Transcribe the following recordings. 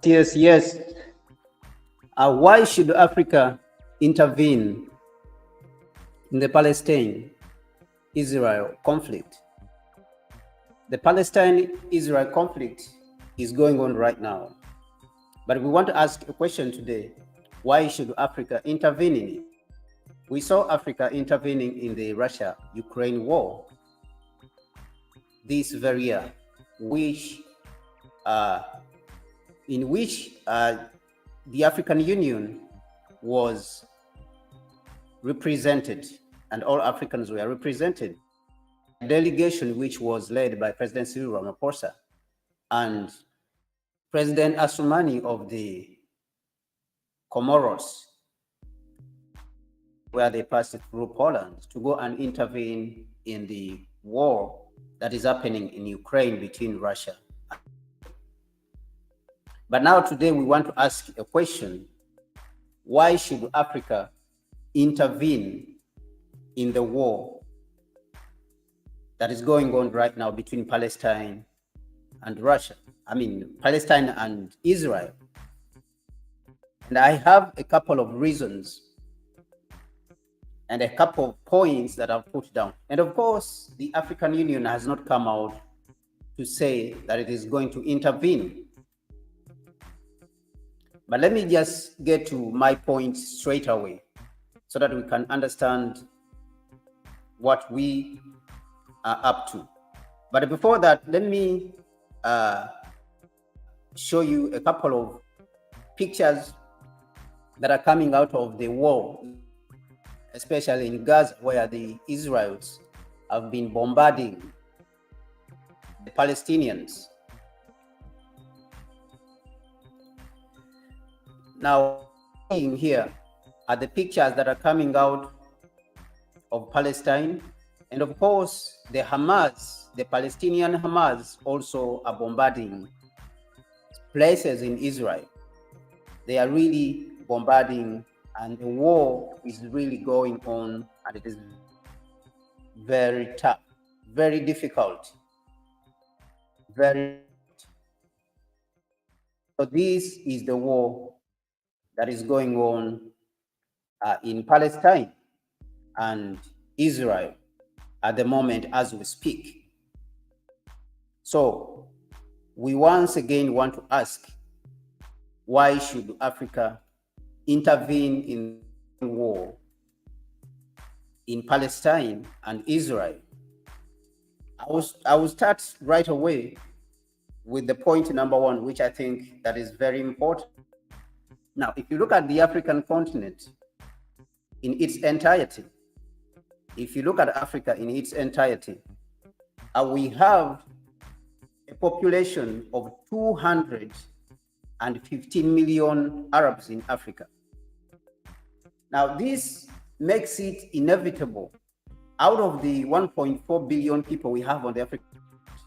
Yes. Why should Africa intervene in the Palestine-Israel conflict? The Palestine-Israel conflict is going on right now, but we want to ask a question today. Why should Africa intervene in it? We saw Africa intervening in the Russia-Ukraine war this very year, which uh, in which the African Union was represented, and all Africans were represented. A delegation which was led by President Cyril Ramaphosa and President Assoumani of the Comoros, where they passed through Poland to go and intervene in the war that is happening in Ukraine between Russia. But now today we want to ask a question. Why should Africa intervene in the war that is going on right now between Palestine and Russia? I mean, Palestine and Israel. And I have a couple of reasons and a couple of points that I've put down. And of course, the African Union has not come out to say that it is going to intervene. But let me just get to my point straight away so that we can understand what we are up to. But before that, let me show you a couple of pictures that are coming out of the war, especially in Gaza, where the Israelis have been bombarding the Palestinians. Now, here are the pictures that are coming out of Palestine. And of course, the Hamas, the Palestinian Hamas, also are bombarding places in Israel. They are really bombarding, and the war is really going on, and it is very tough, very difficult, very. So this is the war that is going on in Palestine and Israel at the moment as we speak. So we once again want to ask, why should Africa intervene in the war in Palestine and Israel? I will start right away with the point number one, which I think that is very important. Now, if you look at the African continent in its entirety, if you look at Africa in its entirety, we have a population of 215 million Arabs in Africa. Now, this makes it inevitable. Out of the 1.4 billion people we have on the African continent,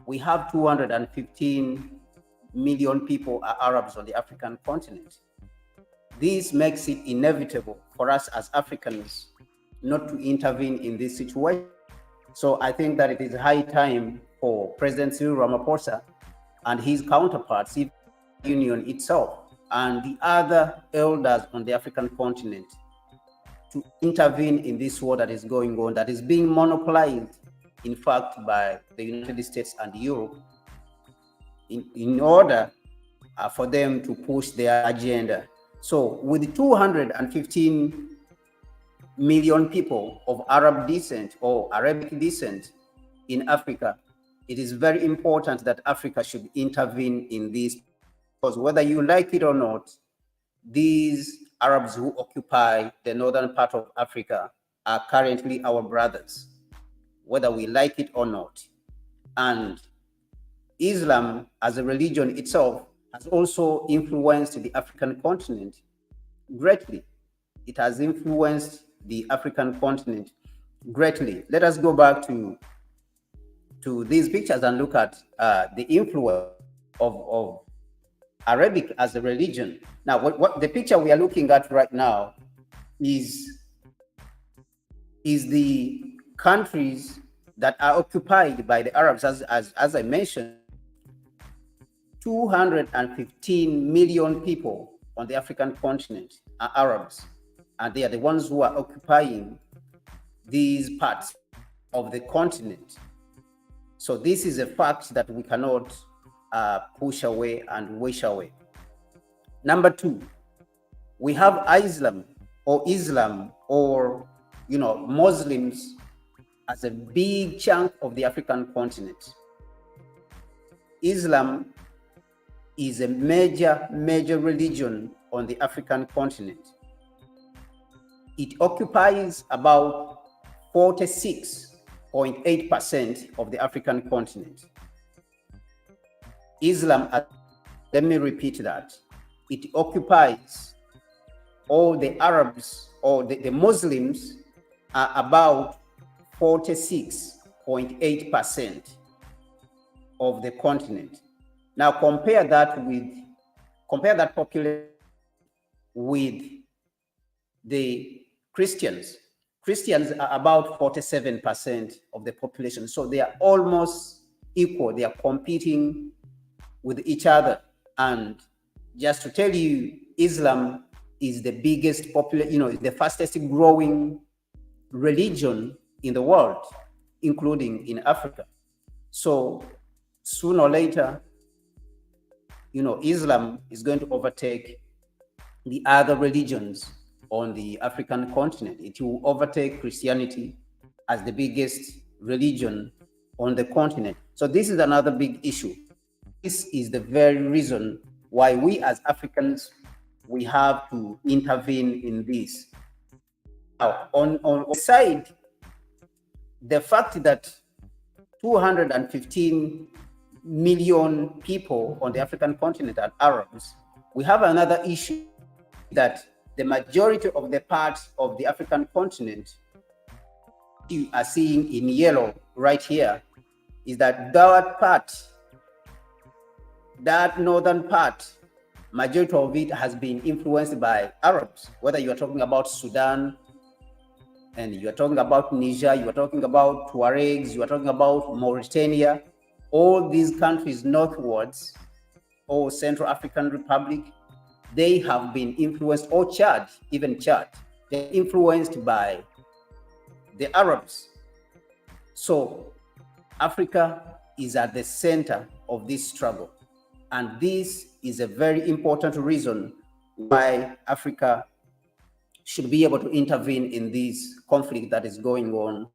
we have 215 million people are Arabs on the African continent. This makes it inevitable for us as Africans not to intervene in this situation. So I think that it is high time for President Cyril Ramaphosa and his counterparts, the Union itself, and the other elders on the African continent to intervene in this war that is going on, that is being monopolized, in fact, by the United States and Europe, in order for them to push their agenda. So with 215 million people of Arab descent or Arabic descent in Africa, it is very important that Africa should intervene in this, because whether you like it or not, these Arabs who occupy the northern part of Africa are currently our brothers, whether we like it or not. And Islam as a religion itself has also influenced the African continent greatly. It has influenced the African continent greatly. Let us go back to these pictures and look at the influence of Arabic as a religion. Now, what the picture we are looking at right now is the countries that are occupied by the Arabs, as I mentioned, 215 million people on the African continent are Arabs, and they are the ones who are occupying these parts of the continent. So this is a fact that we cannot push away and wish away. Number two, we have Islam or Muslims as a big chunk of the African continent. Islam is a major religion on the African continent. It occupies about 46.8% of the African continent. Islam, let me repeat that, it occupies, all the Arabs or the Muslims are about 46.8% of the continent. Now compare that population with the Christians. Christians are about 47% of the population. So they are almost equal. They are competing with each other. And just to tell you, Islam is the biggest is the fastest growing religion in the world, including in Africa. So sooner or later, Islam is going to overtake the other religions on the African continent. It will overtake Christianity as the biggest religion on the continent. So this is another big issue. This is the very reason why we as Africans, we have to intervene in this. Now, on the side, the fact that 215 million people on the African continent are Arabs, we have another issue that the majority of the parts of the African continent you are seeing in yellow right here is that that northern part, majority of it has been influenced by Arabs, whether you are talking about Sudan, and you are talking about Niger, you are talking about Tuaregs, you are talking about Mauritania, all these countries northwards, or Central African Republic, they have been influenced, or Chad, even Chad, they're influenced by the Arabs. So Africa is at the center of this struggle. And this is a very important reason why Africa should be able to intervene in this conflict that is going on in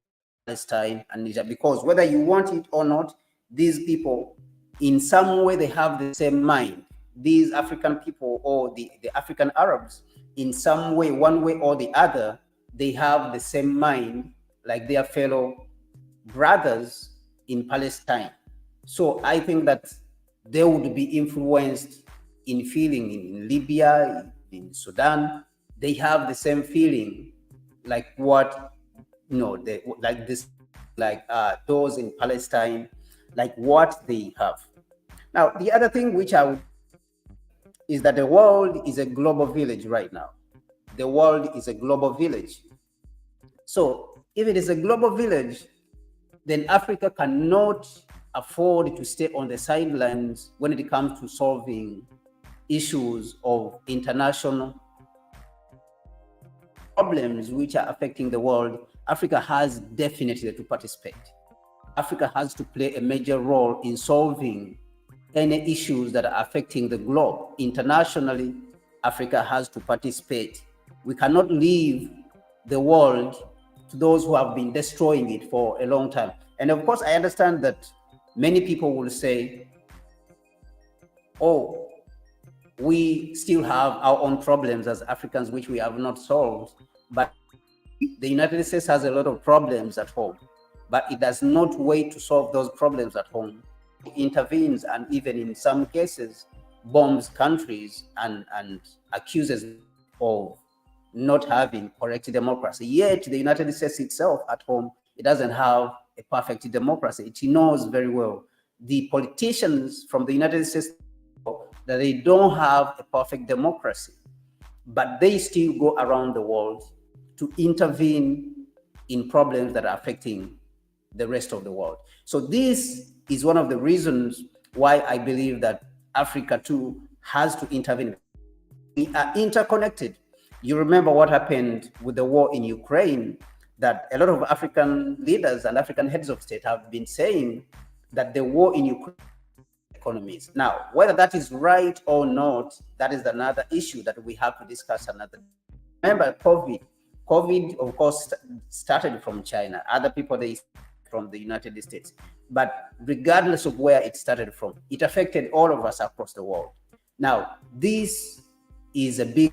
Palestine and Niger. Because whether you want it or not, these people, in some way, they have the same mind. These African people, or the African Arabs, in some way, one way or the other, they have the same mind like their fellow brothers in Palestine. So I think that they would be influenced in feeling in Libya, in Sudan. They have the same feeling like what, those in Palestine, like what they have. Now, the other thing which I would is that the world is a global village right now. The world is a global village. So if it is a global village, then Africa cannot afford to stay on the sidelines when it comes to solving issues of international problems which are affecting the world. Africa has definitely to participate. Africa has to play a major role in solving any issues that are affecting the globe. Internationally, Africa has to participate. We cannot leave the world to those who have been destroying it for a long time. And of course, I understand that many people will say, oh, we still have our own problems as Africans, which we have not solved. But the United States has a lot of problems at home, but it does not wait to solve those problems at home. It intervenes, and even in some cases, bombs countries and accuses of not having correct democracy. Yet the United States itself at home, it doesn't have a perfect democracy. It knows very well, the politicians from the United States, that they don't have a perfect democracy, but they still go around the world to intervene in problems that are affecting the rest of the world. So this is one of the reasons why I believe that Africa too has to intervene. We are interconnected. You remember what happened with the war in Ukraine, that a lot of African leaders and African heads of state have been saying that the war in Ukraine economies. Now, whether that is right or not, that is another issue that we have to discuss another. Remember COVID. COVID, of course, started from China. Other people, they from the United States. But regardless of where it started from, it affected all of us across the world. Now, this is a big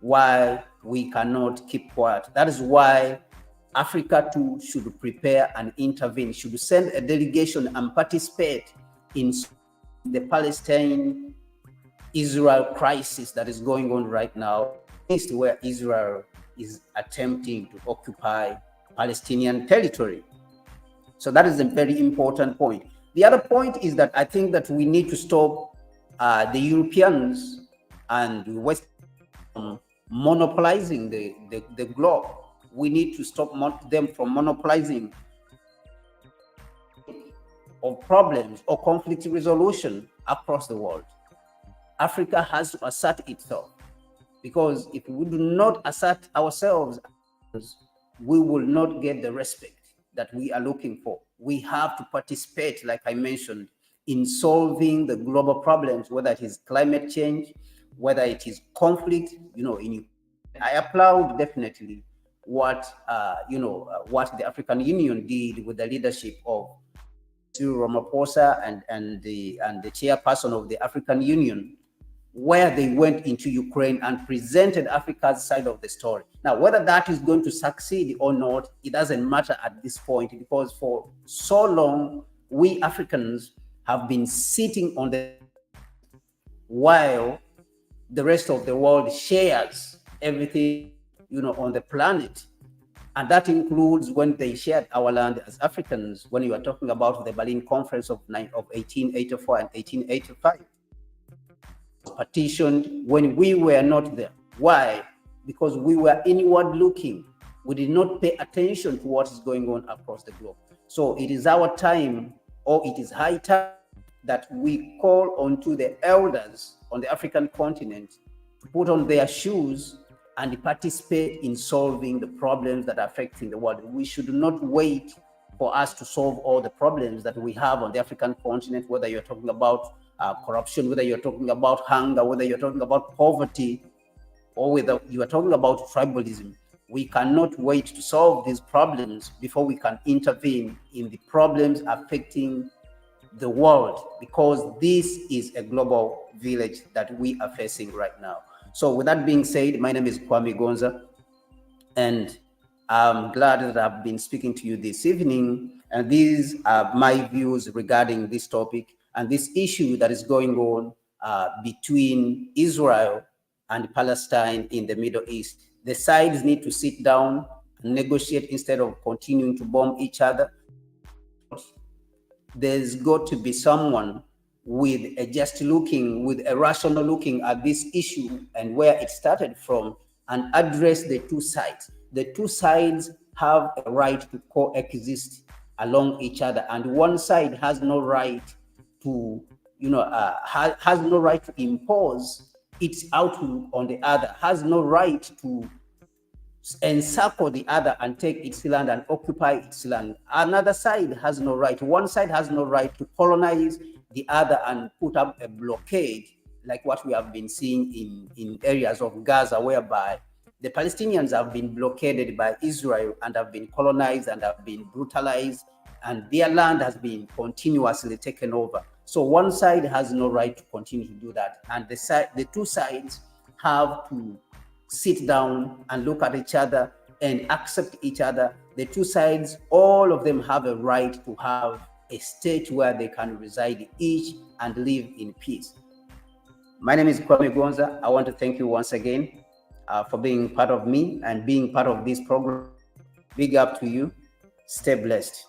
why we cannot keep quiet. That is why Africa too should prepare and intervene, should send a delegation and participate in the Palestine Israel crisis that is going on right now, where Israel is attempting to occupy Palestinian territory. So that is a very important point. The other point is that I think that we need to stop the Europeans and the West monopolizing the globe. We need to stop them from monopolizing of problems or conflict resolution across the world. Africa has to assert itself, because if we do not assert ourselves, we will not get the respect that we are looking for. We have to participate, like I mentioned, in solving the global problems, whether it is climate change, whether it is conflict. I applaud definitely what the African Union did with the leadership of Cyril Ramaphosa and the chairperson of the African Union, where they went into Ukraine and presented Africa's side of the story. Now, whether that is going to succeed or not, it doesn't matter at this point, because for so long, we Africans have been sitting on the while the rest of the world shares everything, on the planet. And that includes when they shared our land as Africans, when you are talking about the Berlin Conference of 1884 and 1885. Partitioned when we were not there. Why? Because we were inward looking. We did not pay attention to what is going on across the globe. So it is our time, or it is high time, that we call on to the elders on the African continent to put on their shoes and participate in solving the problems that are affecting the world. We should not wait for us to solve all the problems that we have on the African continent, whether you're talking about corruption, whether you're talking about hunger, whether you're talking about poverty, or whether you are talking about tribalism. We cannot wait to solve these problems before we can intervene in the problems affecting the world, because this is a global village that we are facing right now. So with that being said, my name is Kwame Gonza, and I'm glad that I've been speaking to you this evening. And these are my views regarding this topic and this issue that is going on between Israel and Palestine in the Middle East. The sides need to sit down and negotiate instead of continuing to bomb each other. There's got to be someone with a rational looking at this issue and where it started from, and address the two sides. The two sides have a right to coexist along each other, and one side has no right to, has no right to impose its outlook on the other, has no right to encircle the other and take its land and occupy its land. Another side has no right. One side has no right to colonize the other and put up a blockade, like what we have been seeing in areas of Gaza, whereby the Palestinians have been blockaded by Israel and have been colonized and have been brutalized, and their land has been continuously taken over. So one side has no right to continue to do that, and the two sides have to sit down and look at each other and accept each other. The two sides, all of them have a right to have a state where they can reside each and live in peace. My name is Kwame Gonza. I want to thank you once again for being part of me and being part of this program. Big up to you. Stay blessed.